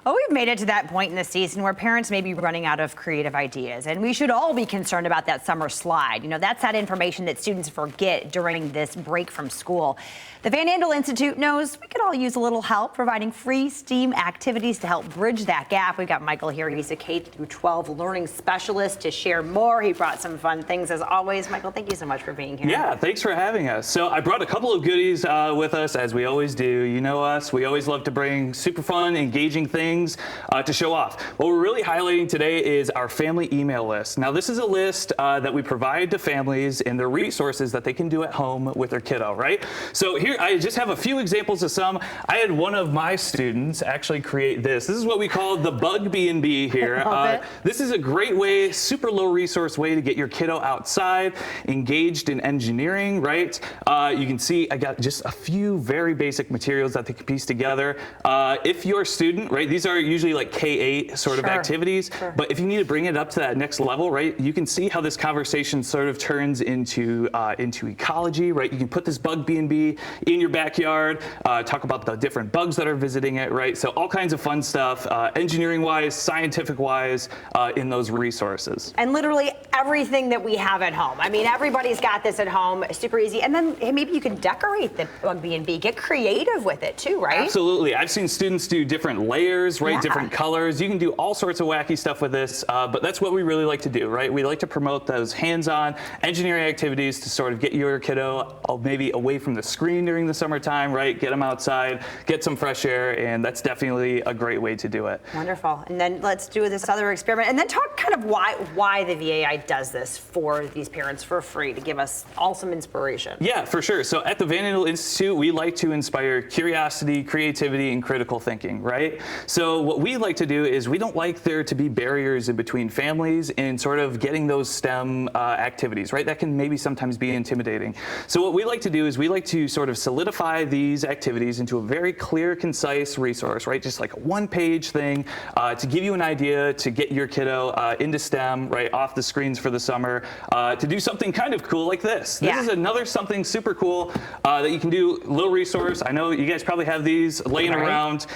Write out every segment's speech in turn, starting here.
Well, we've made it to that point in the season where parents may be running out of creative ideas, and we should all be concerned about that summer slide. You know, that's that information that students forget during this break from school. The Van Andel Institute knows we could all use a little help providing free STEAM activities to help bridge that gap. We've got Michael here. He's a K-12 learning specialist to share more. He brought some fun things as always. Michael, thank you so much for being here. Yeah, thanks for having us. So I brought a couple of goodies with us, as we always do. You know us, we always love to bring super fun, engaging things to show off. What we're really highlighting today is our family email list. Now, this is a list that we provide to families and their resources that they can do at home with their kiddo, right? So here, I just have a few examples of some. I had one of my students actually create this. This is what we call the Bug B&B here. This is a great way, super low resource way to get your kiddo outside, engaged in engineering, right? You can see I got just a few very basic materials that they can piece together. If your student, right, these are usually like K-8 sort of activities, but if you need to bring it up to that next level, right, you can see how this conversation sort of turns into ecology, right? You can put this Bug B&B in your backyard, talk about the different bugs that are visiting it, right? So all kinds of fun stuff, engineering-wise, scientific-wise, in those resources. And literally everything that we have at home. I mean, everybody's got this at home, super easy. And then maybe you can decorate the Bug B&B, get creative with it too, right? Absolutely. I've seen students do different layers, right? Different colors. You can do all sorts of wacky stuff with this, but that's what we really like to do, right? We like to promote those hands-on engineering activities to sort of get your kiddo maybe away from the screen during the summertime, right? Get them outside, get some fresh air, and that's definitely a great way to do it. Wonderful. And then let's do this other experiment, and then talk kind of why the VAI does this for these parents for free to give us all some inspiration. Yeah, for sure. So at the Van Andel Institute, we like to inspire curiosity, creativity, and critical thinking, right? So what we like to do is we don't like there to be barriers in between families and sort of getting those STEM activities, right? That can maybe sometimes be intimidating. So what we like to do is we like to sort of solidify these activities into a very clear, concise resource, right? Just like a one-page thing to give you an idea to get your kiddo into STEM, right, off the screens for the summer, to do something kind of cool like this. This is another something super cool that you can do, little resource. I know you guys probably have these laying around.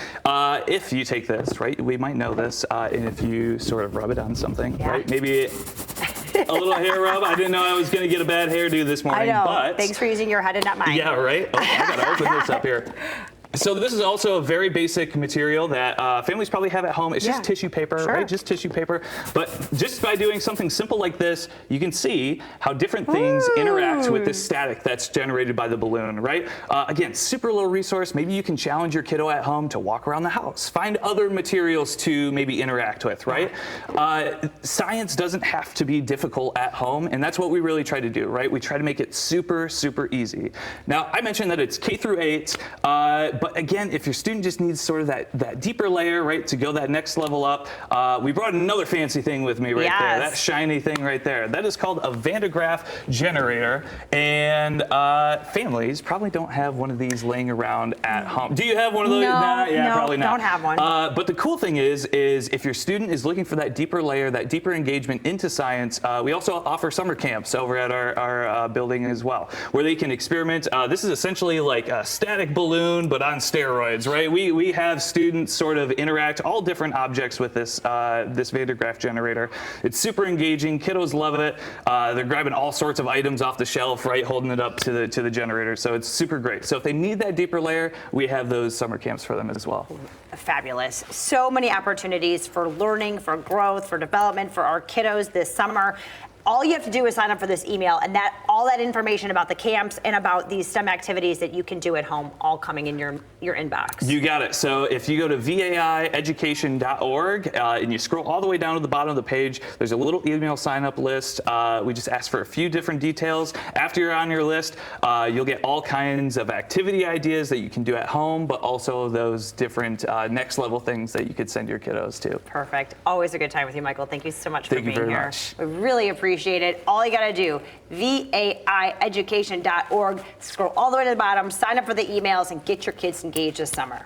If you take this, right, we might know this, and if you sort of rub it on something, right, maybe a little hair rub. I didn't know I was going to get a bad hairdo this morning. I know. But thanks for using your head and not mine. Yeah, right? Oh, I got to open this up here. So this is also a very basic material that families probably have at home. It's just tissue paper, right? Just tissue paper. But just by doing something simple like this, you can see how different things interact with the static that's generated by the balloon, right? Again, super low resource. Maybe you can challenge your kiddo at home to walk around the house. Find other materials to maybe interact with, right? Science doesn't have to be difficult at home, and that's what we really try to do, right? We try to make it super, super easy. Now, I mentioned that it's K through 8, but again, if your student just needs sort of that deeper layer, right, to go that next level up, we brought another fancy thing with me right there, that shiny thing right there. That is called a Van de Graaff generator, and families probably don't have one of these laying around at home. Do you have one of those? No, probably not. Don't have one. But the cool thing is if your student is looking for that deeper layer, that deeper engagement into science, we also offer summer camps over at our building as well, where they can experiment. This is essentially like a static balloon, but on steroids, right? We have students sort of interact all different objects with this Van de Graaff generator. It's super engaging. Kiddos love it. They're grabbing all sorts of items off the shelf, right, holding it up to the generator. So it's super great. So if they need that deeper layer, we have those summer camps for them as well. Fabulous. So many opportunities for learning, for growth, for development for our kiddos this summer. All you have to do is sign up for this email, and all that information about the camps and about these STEM activities that you can do at home, all coming in your inbox. You got it. So if you go to vaieducation.org and you scroll all the way down to the bottom of the page, there's a little email sign-up list. We just ask for a few different details. After you're on your list, you'll get all kinds of activity ideas that you can do at home, but also those different next level things that you could send your kiddos to. Perfect. Always a good time with you, Michael. Thank you so much for being here. Thank you very much. We really appreciate it. All you got to do, vaieducation.org, scroll all the way to the bottom, sign up for the emails, and get your kids engaged this summer.